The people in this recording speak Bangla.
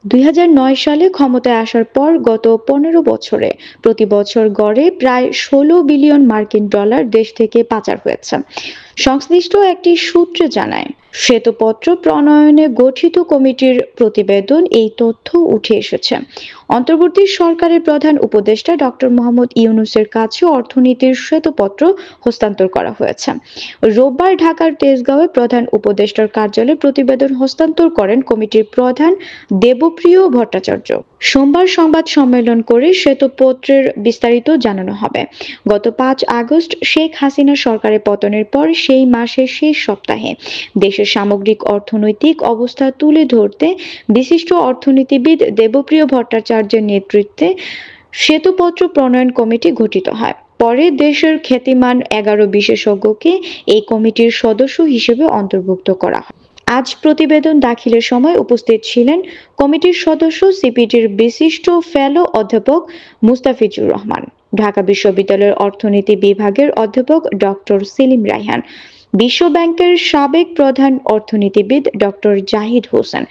২০০৯ সালে ক্ষমতায় আসার পর গত ১৫ বছরে প্রতি বছর গড়ে প্রায় ১৬ বিলিয়ন মার্কিন ডলার দেশ থেকে পাচার হয়েছে। সংশ্লিষ্ট একটি সূত্র জানায়, শ্বেতপত্র প্রণয়নে গঠিত কমিটির প্রতিবেদন এই তথ্য উঠে এসেছে। অন্তর্বর্তী সরকারের প্রধান উপদেষ্টা ডক্টর মোহাম্মদ ইউনূসের কাছে অর্থনীতির শ্বেতপত্র হস্তান্তর করা হয়েছে। রোববার ঢাকার তেজগাঁওয়ে প্রধান উপদেষ্টার কার্যালয়ে প্রতিবেদন হস্তান্তর করেন কমিটির প্রধান দেবপ্রিয় ভট্টাচার্য। সোমবার সংবাদ সম্মেলন করে শ্বেতপত্রের বিস্তারিত জানানো হবে। গত ৫ আগস্ট শেখ হাসিনা সরকারের পতনের পর সেই মাসের শেষ সপ্তাহে দেশের সামগ্রিক অর্থনৈতিক অবস্থা তুলে ধরতে বিশিষ্ট অর্থনীতিবিদ দেবপ্রিয় ভট্টাচার্যের নেতৃত্বে শ্বেতপত্র প্রণয়ন কমিটি গঠিত হয়। পরে দেশের খ্যাতিমান ১১ বিশেষজ্ঞকে এই কমিটির সদস্য হিসেবে অন্তর্ভুক্ত করা হয়। আজ প্রতিবেদন দাখিলের সময় উপস্থিত ছিলেন কমিটির সদস্য সিপিডির বিশিষ্ট ফেলো অধ্যাপক মুস্তাফিজুর রহমান, ঢাকা বিশ্ববিদ্যালয়ের অর্থনীতি বিভাগের অধ্যাপক ডক্টর সেলিম রায়হান, বিশ্ব ব্যাংকের সাবেক প্রধান অর্থনীতিবিদ ডক্টর জাহিদ হোসেন,